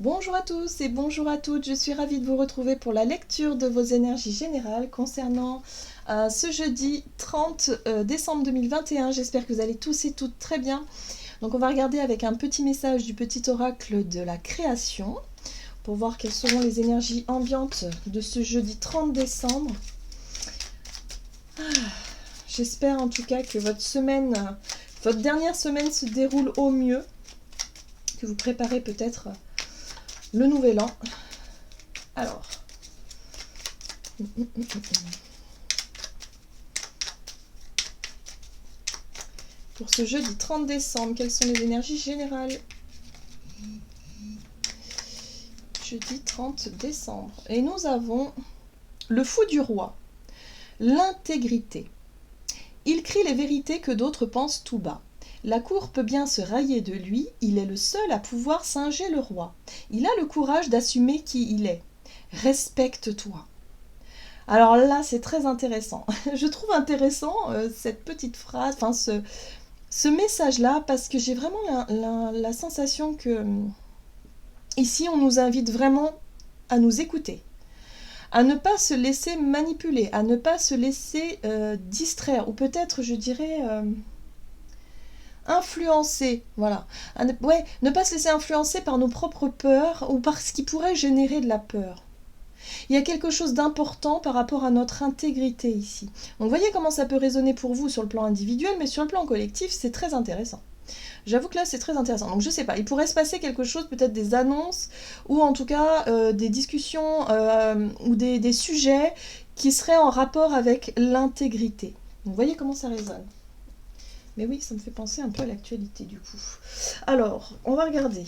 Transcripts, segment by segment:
Bonjour à tous et bonjour à toutes, je suis ravie de vous retrouver pour la lecture de vos énergies générales concernant ce jeudi 30 décembre 2021. J'espère que vous allez tous et toutes très bien. Donc on va regarder avec un petit message du petit oracle de la création pour voir quelles seront les énergies ambiantes de ce jeudi 30 décembre. J'espère en tout cas que votre dernière semaine se déroule au mieux, que vous préparez peut-être le nouvel an. Alors, pour ce jeudi 30 décembre, quelles sont les énergies générales? Jeudi 30 décembre. Et nous avons le fou du roi, l'intégrité. Il crie les vérités que d'autres pensent tout bas. La cour peut bien se railler de lui, il est le seul à pouvoir singer le roi. Il a le courage d'assumer qui il est. Respecte-toi. Alors là, c'est très intéressant. Je trouve intéressant cette petite phrase, enfin ce message-là, parce que j'ai vraiment la sensation que ici, on nous invite vraiment à nous écouter, à ne pas se laisser manipuler, à ne pas se laisser distraire, ou peut-être, je dirais, influencer, voilà. Ne pas se laisser influencer par nos propres peurs ou par ce qui pourrait générer de la peur. Il y a quelque chose d'important par rapport à notre intégrité ici. Donc voyez comment ça peut résonner pour vous sur le plan individuel, mais sur le plan collectif, c'est très intéressant. J'avoue que là, c'est très intéressant. Donc je sais pas, il pourrait se passer quelque chose, peut-être des annonces, ou en tout cas des discussions ou des sujets qui seraient en rapport avec l'intégrité. Donc voyez comment ça résonne. Mais oui, ça me fait penser un peu à l'actualité du coup. Alors, on va regarder.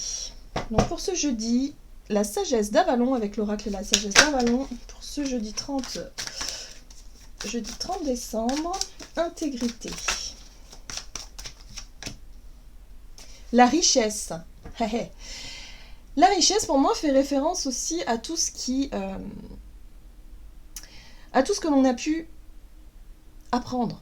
Donc pour ce jeudi, la sagesse d'Avalon avec l'oracle la sagesse d'Avalon pour ce jeudi 30 décembre, intégrité. La richesse. La richesse pour moi fait référence aussi à tout ce qui à tout ce que l'on a pu apprendre,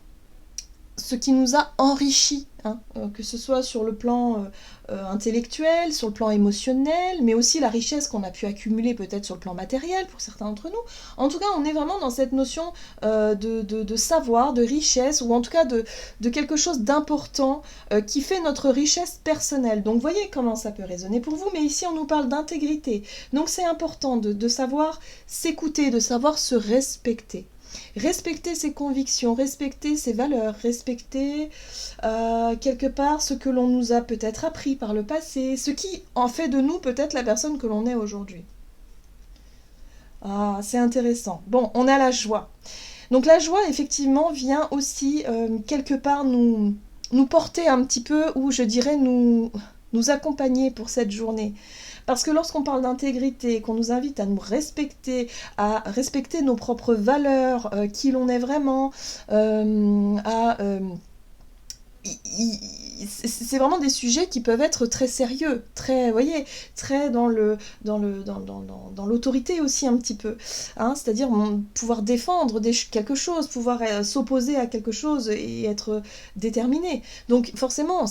ce qui nous a enrichi, hein, que ce soit sur le plan intellectuel, sur le plan émotionnel, mais aussi la richesse qu'on a pu accumuler peut-être sur le plan matériel pour certains d'entre nous. En tout cas, on est vraiment dans cette notion de savoir, de richesse, ou en tout cas de quelque chose d'important qui fait notre richesse personnelle. Donc voyez comment ça peut résonner pour vous, mais ici on nous parle d'intégrité. Donc c'est important de savoir s'écouter, de savoir se respecter. Respecter ses convictions, respecter ses valeurs, respecter quelque part ce que l'on nous a peut-être appris par le passé, ce qui en fait de nous peut-être la personne que l'on est aujourd'hui. Ah, c'est intéressant. Bon, on a la joie. Donc la joie, effectivement, vient aussi quelque part nous porter un petit peu, ou je dirais nous accompagner pour cette journée. Parce que lorsqu'on parle d'intégrité, qu'on nous invite à nous respecter, à respecter nos propres valeurs, qui l'on est vraiment, c'est vraiment des sujets qui peuvent être très sérieux, très, vous voyez, très dans l'autorité aussi un petit peu, hein, c'est-à-dire pouvoir défendre quelque chose, pouvoir s'opposer à quelque chose et être déterminé. Donc forcément,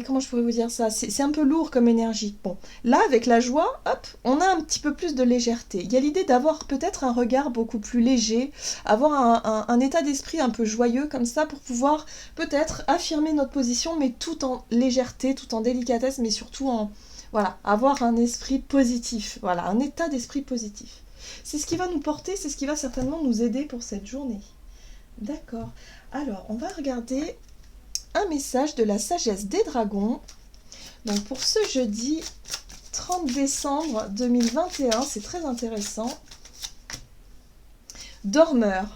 comment je pourrais vous dire ça, c'est un peu lourd comme énergie. Bon, là, avec la joie, hop, on a un petit peu plus de légèreté. Il y a l'idée d'avoir peut-être un regard beaucoup plus léger, avoir un état d'esprit un peu joyeux comme ça pour pouvoir peut-être affirmer notre position, mais tout en légèreté, tout en délicatesse, mais surtout voilà, avoir un esprit positif, voilà, un état d'esprit positif. C'est ce qui va nous porter, c'est ce qui va certainement nous aider pour cette journée. D'accord. Alors, on va regarder un message de la sagesse des dragons. Donc pour ce jeudi 30 décembre 2021, c'est très intéressant. Dormeur.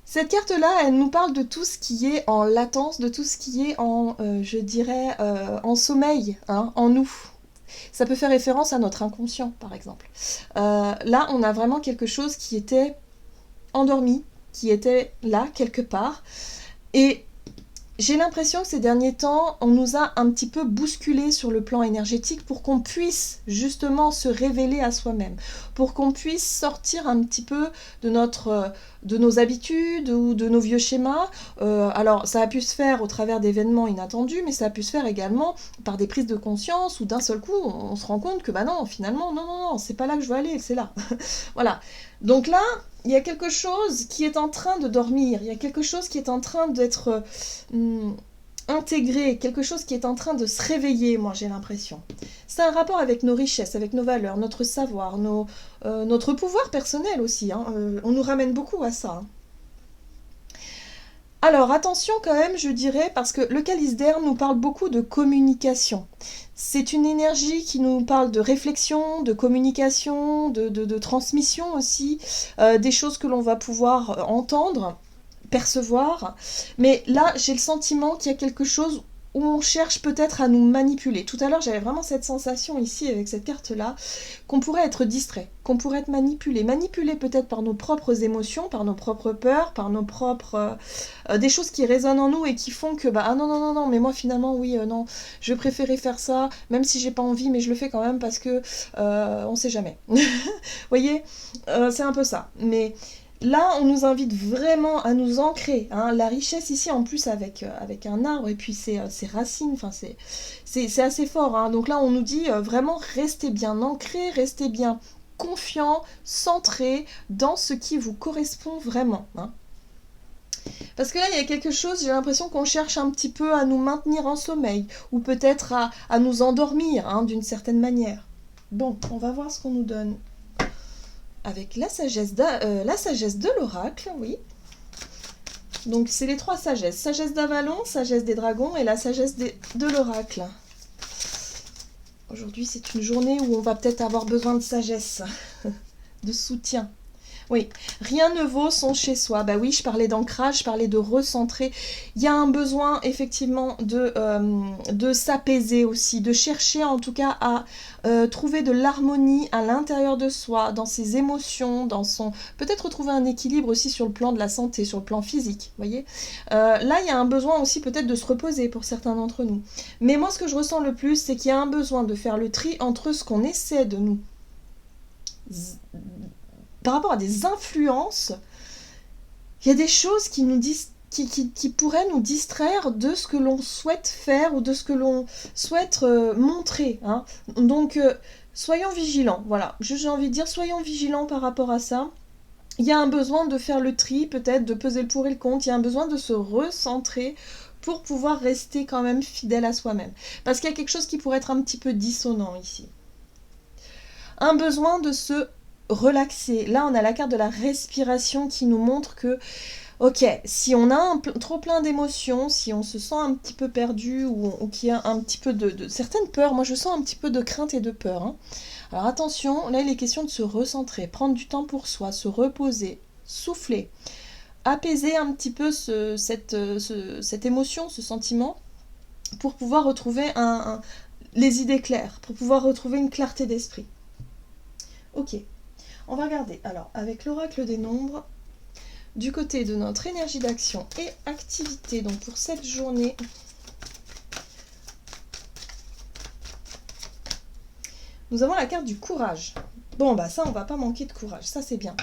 Cette carte-là, elle nous parle de tout ce qui est en latence, de tout ce qui est en, je dirais, en sommeil, hein, en nous. Ça peut faire référence à notre inconscient, par exemple. Là, on a vraiment quelque chose qui était endormi, qui était là, quelque part. Et j'ai l'impression que ces derniers temps, on nous a un petit peu bousculé sur le plan énergétique pour qu'on puisse justement se révéler à soi-même, pour qu'on puisse sortir un petit peu de notre de nos habitudes ou de nos vieux schémas. Alors ça a pu se faire au travers d'événements inattendus, mais ça a pu se faire également par des prises de conscience où d'un seul coup on se rend compte que bah non, finalement, non, c'est pas là que je veux aller, c'est là. Voilà. Donc là, il y a quelque chose qui est en train de dormir, il y a quelque chose qui est en train d'être intégré, quelque chose qui est en train de se réveiller, moi j'ai l'impression. C'est un rapport avec nos richesses, avec nos valeurs, notre savoir, notre pouvoir personnel aussi. Hein. On nous ramène beaucoup à ça. Hein. Alors attention quand même, je dirais, parce que le calice d'air nous parle beaucoup de communication. C'est une énergie qui nous parle de réflexion, de communication, de transmission aussi, des choses que l'on va pouvoir entendre, percevoir. Mais là, j'ai le sentiment qu'il y a quelque chose où on cherche peut-être à nous manipuler. Tout à l'heure, j'avais vraiment cette sensation ici, avec cette carte-là, qu'on pourrait être distrait, qu'on pourrait être manipulé. Manipulé peut-être par nos propres émotions, par nos propres peurs, par nos propres... des choses qui résonnent en nous et qui font que, bah, ah non, mais moi finalement, oui, non, je préférais faire ça, même si j'ai pas envie, mais je le fais quand même parce que on sait jamais. Vous voyez, c'est un peu ça. Mais... là, on nous invite vraiment à nous ancrer. Hein. La richesse ici, en plus, avec un arbre et puis ses racines, c'est assez fort. Hein. Donc là, on nous dit vraiment, restez bien ancrés, restez bien confiants, centrés dans ce qui vous correspond vraiment. Hein. Parce que là, il y a quelque chose, j'ai l'impression qu'on cherche un petit peu à nous maintenir en sommeil, ou peut-être à nous endormir, hein, d'une certaine manière. Bon, on va voir ce qu'on nous donne. Avec la sagesse de l'oracle, oui. Donc c'est les 3 sagesses. Sagesse d'Avalon, sagesse des dragons et la sagesse de l'oracle. Aujourd'hui, c'est une journée où on va peut-être avoir besoin de sagesse, de soutien. Oui, rien ne vaut son chez-soi. Bah oui, je parlais d'ancrage, je parlais de recentrer. Il y a un besoin effectivement de s'apaiser aussi, de chercher en tout cas à trouver de l'harmonie à l'intérieur de soi, dans ses émotions, dans son... peut-être retrouver un équilibre aussi sur le plan de la santé, sur le plan physique, vous voyez. Là, il y a un besoin aussi peut-être de se reposer pour certains d'entre nous. Mais moi, ce que je ressens le plus, c'est qu'il y a un besoin de faire le tri entre ce qu'on essaie de nous... par rapport à des influences, il y a des choses qui nous disent, qui pourraient nous distraire de ce que l'on souhaite faire ou de ce que l'on souhaite montrer. Hein. Donc, soyons vigilants. Voilà, j'ai envie de dire, soyons vigilants par rapport à ça. Il y a un besoin de faire le tri, peut-être, de peser le pour et le contre. Il y a un besoin de se recentrer pour pouvoir rester quand même fidèle à soi-même. Parce qu'il y a quelque chose qui pourrait être un petit peu dissonant ici. Un besoin de se relaxer. Là, on a la carte de la respiration qui nous montre que, ok, si on a trop plein d'émotions, si on se sent un petit peu perdu ou qu'il y a un petit peu de certaines peurs, moi je sens un petit peu de crainte et de peur. Hein. Alors attention, là il est question de se recentrer, prendre du temps pour soi, se reposer, souffler, apaiser un petit peu cette émotion, ce sentiment, pour pouvoir retrouver les idées claires, pour pouvoir retrouver une clarté d'esprit. Ok. On va regarder, alors, avec l'oracle des nombres, du côté de notre énergie d'action et activité, donc pour cette journée, nous avons la carte du courage. Bon, bah ça, on va pas manquer de courage, ça c'est bien.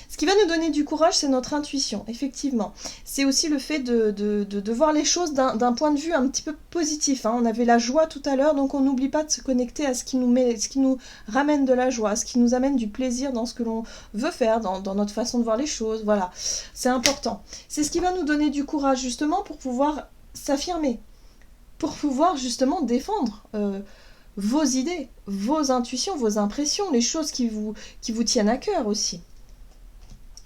Ce qui va nous donner du courage, c'est notre intuition, effectivement. C'est aussi le fait de voir les choses d'un point de vue un petit peu positif. Hein. On avait la joie tout à l'heure, donc on n'oublie pas de se connecter à ce qui nous ramène de la joie, ce qui nous amène du plaisir dans ce que l'on veut faire, dans notre façon de voir les choses. Voilà, c'est important. C'est ce qui va nous donner du courage, justement, pour pouvoir s'affirmer, pour pouvoir, justement, défendre vos idées, vos intuitions, vos impressions, les choses qui vous tiennent à cœur aussi.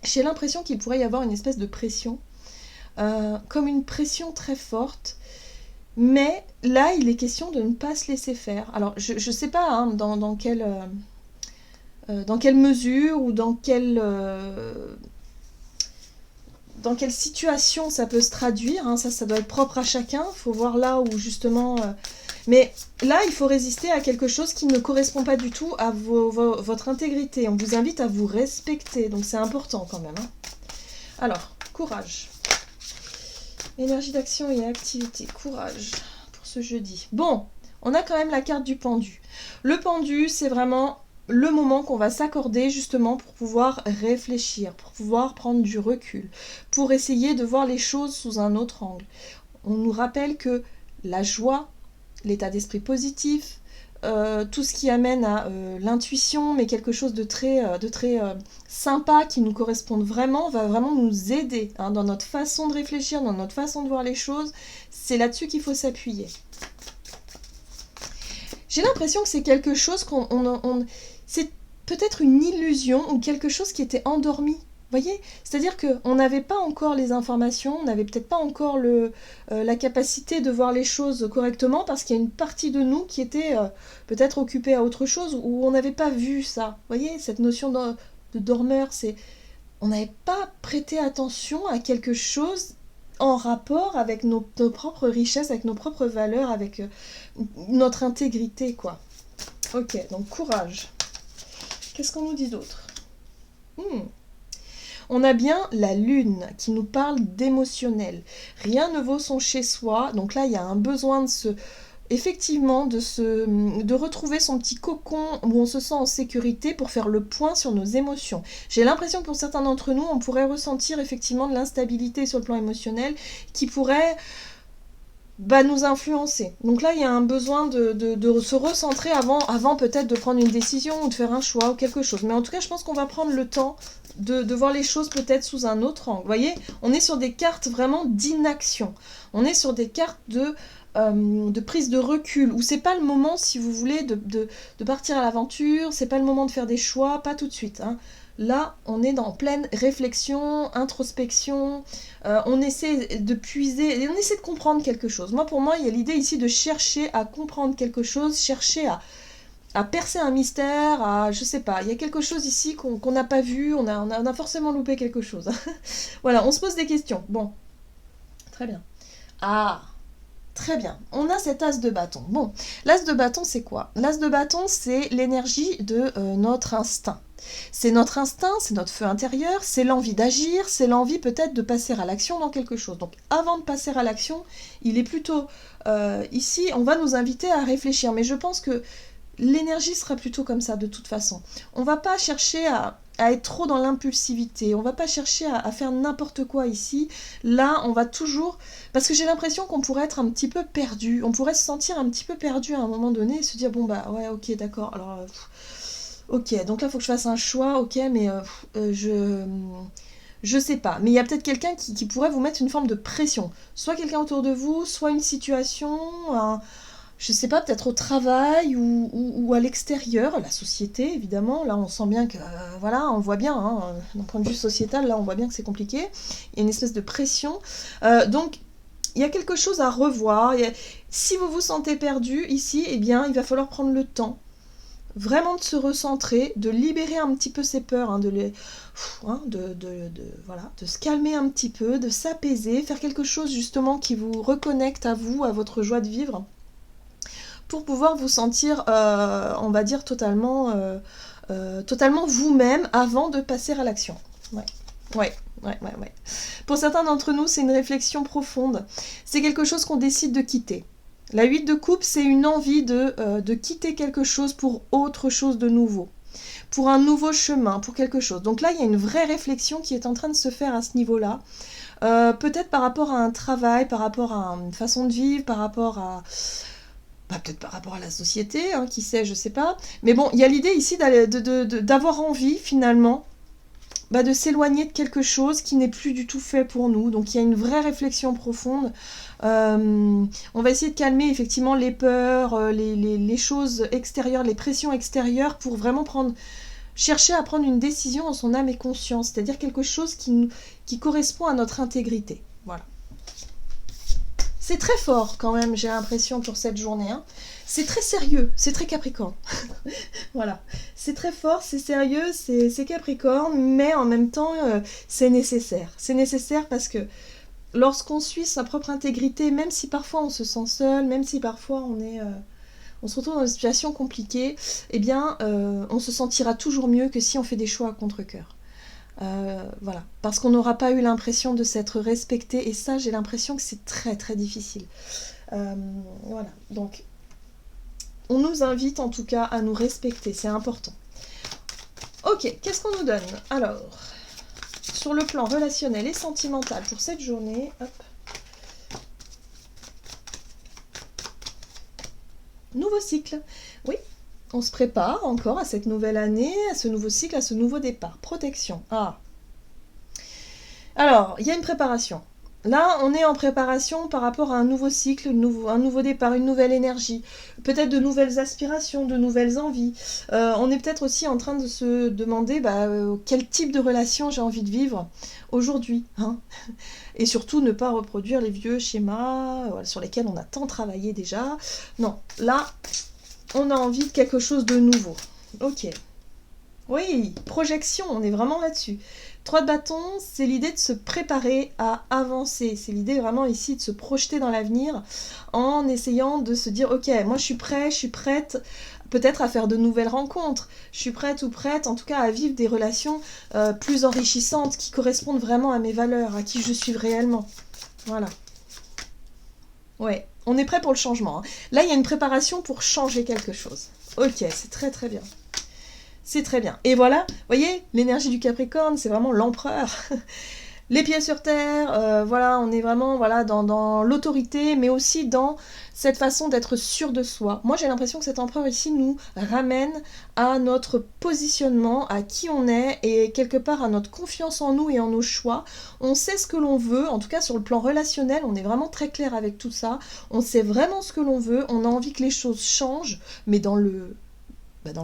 J'ai l'impression qu'il pourrait y avoir une espèce de pression, comme une pression très forte, mais là, il est question de ne pas se laisser faire. Alors, je ne sais pas hein, dans quelle mesure ou dans quelle situation ça peut se traduire. Hein, ça doit être propre à chacun. Il faut voir là où justement... Mais là, il faut résister à quelque chose qui ne correspond pas du tout à votre intégrité. On vous invite à vous respecter, donc c'est important quand même. Hein. Alors, courage. Énergie d'action et activité. Courage pour ce jeudi. Bon, on a quand même la carte du pendu. Le pendu, c'est vraiment le moment qu'on va s'accorder justement pour pouvoir réfléchir, pour pouvoir prendre du recul, pour essayer de voir les choses sous un autre angle. On nous rappelle que la joie, l'état d'esprit positif, tout ce qui amène à l'intuition, mais quelque chose de très sympa qui nous corresponde vraiment, va vraiment nous aider hein, dans notre façon de réfléchir, dans notre façon de voir les choses. C'est là-dessus qu'il faut s'appuyer. J'ai l'impression que c'est quelque chose c'est peut-être une illusion ou quelque chose qui était endormi. Voyez, c'est-à-dire qu'on n'avait pas encore les informations, on n'avait peut-être pas encore la capacité de voir les choses correctement parce qu'il y a une partie de nous qui était peut-être occupée à autre chose où on n'avait pas vu ça. Voyez, cette notion de dormeur, on n'avait pas prêté attention à quelque chose en rapport avec nos propres richesses, avec nos propres valeurs, avec notre intégrité, quoi. Ok, donc courage. Qu'est-ce qu'on nous dit d'autre On a bien la lune qui nous parle d'émotionnel. Rien ne vaut son chez-soi. Donc là, il y a un besoin de retrouver son petit cocon où on se sent en sécurité pour faire le point sur nos émotions. J'ai l'impression que pour certains d'entre nous, on pourrait ressentir effectivement de l'instabilité sur le plan émotionnel qui pourrait nous influencer. Donc là, il y a un besoin de se recentrer avant peut-être de prendre une décision ou de faire un choix ou quelque chose. Mais en tout cas, je pense qu'on va prendre le temps de voir les choses peut-être sous un autre angle. Vous voyez, on est sur des cartes vraiment d'inaction. On est sur des cartes de prise de recul, où c'est pas le moment, si vous voulez, de partir à l'aventure, c'est pas le moment de faire des choix, pas tout de suite. Hein. Là, on est dans pleine réflexion, introspection, on essaie de puiser, et on essaie de comprendre quelque chose. Pour moi, il y a l'idée ici de chercher à comprendre quelque chose, chercher à percer un mystère, je sais pas, il y a quelque chose ici qu'on n'a pas vu, on a forcément loupé quelque chose. Voilà, on se pose des questions. Bon, très bien. Ah, très bien, on a cet as de bâton. Bon, l'as de bâton, c'est quoi? L'as de bâton, c'est l'énergie de notre instinct. C'est notre instinct, c'est notre feu intérieur, c'est l'envie d'agir, c'est l'envie peut-être de passer à l'action dans quelque chose. Donc avant de passer à l'action, il est plutôt ici, on va nous inviter à réfléchir. Mais je pense que l'énergie sera plutôt comme ça de toute façon. On va pas chercher à être trop dans l'impulsivité, on va pas chercher à faire n'importe quoi ici. Là, on va toujours... Parce que j'ai l'impression qu'on pourrait être un petit peu perdu, on pourrait se sentir un petit peu perdu à un moment donné et se dire, bon bah ouais, ok, d'accord, alors... ok, donc là, il faut que je fasse un choix, ok, mais je sais pas. Mais il y a peut-être quelqu'un qui pourrait vous mettre une forme de pression. Soit quelqu'un autour de vous, soit une situation... je sais pas, peut-être au travail ou à l'extérieur, la société évidemment, là on sent bien que, voilà, on voit bien, hein, d'un point de vue sociétal, là on voit bien que c'est compliqué, il y a une espèce de pression, donc il y a quelque chose à revoir, si vous vous sentez perdu ici, eh bien il va falloir prendre le temps, vraiment de se recentrer, de libérer un petit peu ses peurs, hein, voilà, de se calmer un petit peu, de s'apaiser, faire quelque chose justement qui vous reconnecte à vous, à votre joie de vivre, pour pouvoir vous sentir, on va dire, totalement vous-même avant de passer à l'action. Ouais. Pour certains d'entre nous, c'est une réflexion profonde. C'est quelque chose qu'on décide de quitter. La 8 de coupe, c'est une envie de quitter quelque chose pour autre chose de nouveau. Pour un nouveau chemin, pour quelque chose. Donc là, il y a une vraie réflexion qui est en train de se faire à ce niveau-là. Peut-être par rapport à un travail, par rapport à une façon de vivre, par rapport à... peut-être par rapport à la société, hein, qui sait, je sais pas. Mais bon, il y a l'idée ici d'avoir envie, finalement, de s'éloigner de quelque chose qui n'est plus du tout fait pour nous. Donc il y a une vraie réflexion profonde. On va essayer de calmer, effectivement, les peurs, les choses extérieures, les pressions extérieures, pour vraiment chercher à prendre une décision en son âme et conscience. C'est-à-dire quelque chose qui correspond à notre intégrité. Voilà. C'est très fort quand même, j'ai l'impression, pour cette journée. Hein. C'est très sérieux, c'est très Capricorne. Voilà. C'est très fort, c'est sérieux, c'est Capricorne, mais en même temps, c'est nécessaire. C'est nécessaire parce que lorsqu'on suit sa propre intégrité, même si parfois on se sent seul, même si parfois on se retrouve dans une situation compliquée, eh bien, on se sentira toujours mieux que si on fait des choix à contre-cœur. Voilà, parce qu'on n'aura pas eu l'impression de s'être respecté, et ça, j'ai l'impression que c'est très très difficile. Voilà, donc on nous invite en tout cas à nous respecter, c'est important. Ok, qu'est-ce qu'on nous donne? Alors, sur le plan relationnel et sentimental pour cette journée, hop. Nouveau cycle. Oui, on se prépare encore à cette nouvelle année, à ce nouveau cycle, à ce nouveau départ. Protection. Ah. Alors, il y a une préparation. Là, on est en préparation par rapport à un nouveau cycle, un nouveau départ, une nouvelle énergie, peut-être de nouvelles aspirations, de nouvelles envies. On est peut-être aussi en train de se demander quel type de relation j'ai envie de vivre aujourd'hui. Hein, et surtout ne pas reproduire les vieux schémas sur lesquels on a tant travaillé déjà. Non, là, on a envie de quelque chose de nouveau. Ok. Oui, projection, on est vraiment là-dessus. 3 de bâton, c'est l'idée de se préparer à avancer. C'est l'idée vraiment ici de se projeter dans l'avenir en essayant de se dire, ok, moi je suis prêt, je suis prête peut-être à faire de nouvelles rencontres. Je suis prête ou prête en tout cas à vivre des relations plus enrichissantes qui correspondent vraiment à mes valeurs, à qui je suis réellement. Voilà. Ouais, on est prêt pour le changement. Hein. Là, il y a une préparation pour changer quelque chose. Ok, c'est très très bien. C'est très bien. Et voilà, vous voyez, l'énergie du Capricorne, c'est vraiment l'empereur. Les pieds sur terre, voilà, on est vraiment dans l'autorité, mais aussi dans cette façon d'être sûr de soi. Moi, j'ai l'impression que cet empereur ici nous ramène à notre positionnement, à qui on est, et quelque part à notre confiance en nous et en nos choix. On sait ce que l'on veut, en tout cas sur le plan relationnel, on est vraiment très clair avec tout ça. On sait vraiment ce que l'on veut, on a envie que les choses changent, mais dans le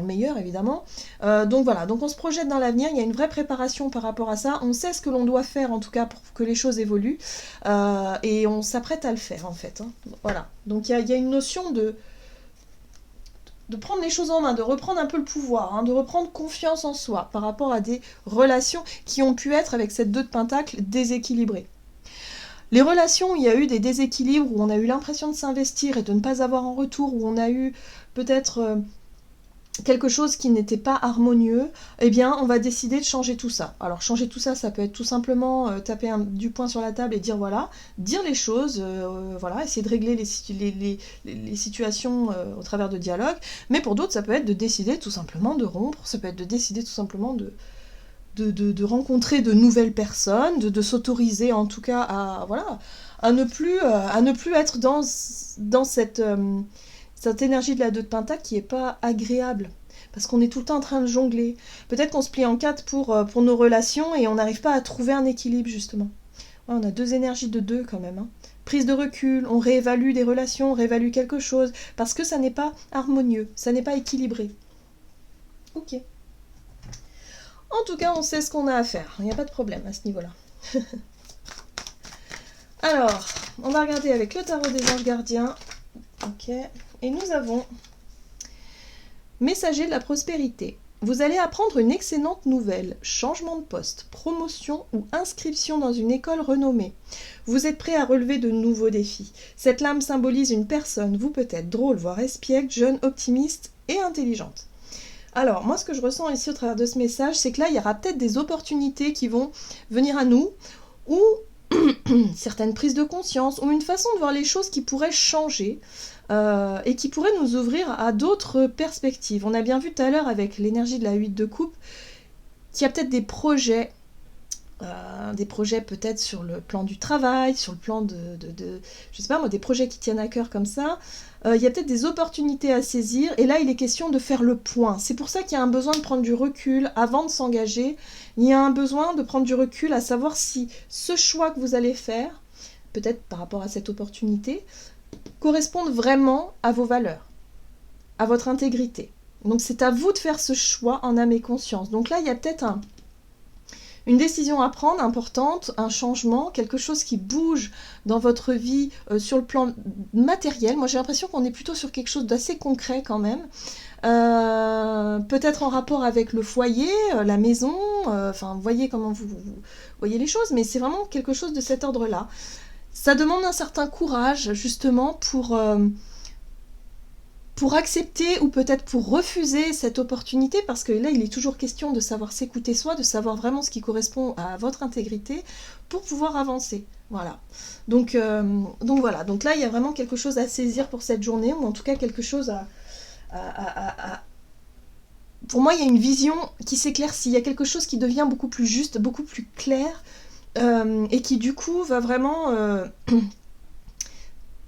meilleur évidemment. Donc voilà, donc on se projette dans l'avenir, il y a une vraie préparation par rapport à ça, on sait ce que l'on doit faire en tout cas pour que les choses évoluent, et on s'apprête à le faire en fait. Hein. Voilà, donc il y a une notion de prendre les choses en main, de reprendre un peu le pouvoir, hein, de reprendre confiance en soi par rapport à des relations qui ont pu être, avec cette 2 de Pentacle, déséquilibrées. Les relations où il y a eu des déséquilibres, où on a eu l'impression de s'investir et de ne pas avoir en retour, où on a eu peut-être quelque chose qui n'était pas harmonieux, eh bien on va décider de changer tout ça. Alors changer tout ça, ça peut être tout simplement taper du poing sur la table et dire voilà, dire les choses, voilà, essayer de régler les situations au travers de dialogue, mais pour d'autres ça peut être de décider tout simplement de rompre, ça peut être de décider tout simplement de rencontrer de nouvelles personnes, de s'autoriser en tout cas à ne plus être dans cette énergie de la 2 de Pentacle qui n'est pas agréable. Parce qu'on est tout le temps en train de jongler. Peut-être qu'on se plie en 4 pour nos relations et on n'arrive pas à trouver un équilibre, justement. Ouais, on a 2 énergies de 2 quand même. Hein. Prise de recul, on réévalue des relations, on réévalue quelque chose. Parce que ça n'est pas harmonieux, ça n'est pas équilibré. Ok. En tout cas, on sait ce qu'on a à faire. Il n'y a pas de problème à ce niveau-là. Alors, on va regarder avec le tarot des anges gardiens. Ok. Et nous avons Messager de la prospérité. Vous allez apprendre une excellente nouvelle, changement de poste, promotion ou inscription dans une école renommée. Vous êtes prêt à relever de nouveaux défis. Cette lame symbolise une personne, vous peut-être drôle, voire espiègle, jeune, optimiste et intelligente. Alors, moi ce que je ressens ici au travers de ce message, c'est que là il y aura peut-être des opportunités qui vont venir à nous, ou certaines prises de conscience, ou une façon de voir les choses qui pourrait changer, et qui pourrait nous ouvrir à d'autres perspectives. On a bien vu tout à l'heure avec l'énergie de la 8 de coupe qu'il y a peut-être des projets peut-être sur le plan du travail, sur le plan je sais pas moi, des projets qui tiennent à cœur comme ça. Il y a peut-être des opportunités à saisir, et là il est question de faire le point. C'est pour ça qu'il y a un besoin de prendre du recul avant de s'engager. Il y a un besoin de prendre du recul à savoir si ce choix que vous allez faire, peut-être par rapport à cette opportunité, correspondent vraiment à vos valeurs, à votre intégrité. Donc c'est à vous de faire ce choix en âme et conscience. Donc là, il y a peut-être une décision à prendre importante, un changement, quelque chose qui bouge dans votre vie sur le plan matériel. Moi, j'ai l'impression qu'on est plutôt sur quelque chose d'assez concret quand même. Peut-être en rapport avec le foyer, la maison, enfin, vous voyez comment vous voyez les choses, mais c'est vraiment quelque chose de cet ordre-là. Ça demande un certain courage, justement, pour accepter ou peut-être pour refuser cette opportunité, parce que là, il est toujours question de savoir s'écouter soi, de savoir vraiment ce qui correspond à votre intégrité pour pouvoir avancer. Voilà. Donc voilà. Donc là, il y a vraiment quelque chose à saisir pour cette journée, ou en tout cas quelque chose pour moi, il y a une vision qui s'éclaircit, il y a quelque chose qui devient beaucoup plus juste, beaucoup plus clair, et qui du coup va vraiment,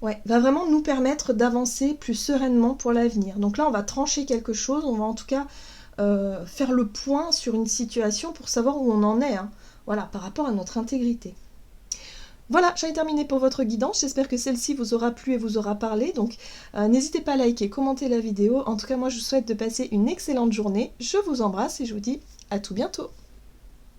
ouais, va vraiment nous permettre d'avancer plus sereinement pour l'avenir. Donc là, on va trancher quelque chose, on va en tout cas faire le point sur une situation pour savoir où on en est, hein, voilà, par rapport à notre intégrité. Voilà, j'en ai terminé pour votre guidance, j'espère que celle-ci vous aura plu et vous aura parlé, donc n'hésitez pas à liker, commenter la vidéo, en tout cas moi je vous souhaite de passer une excellente journée, je vous embrasse et je vous dis à tout bientôt.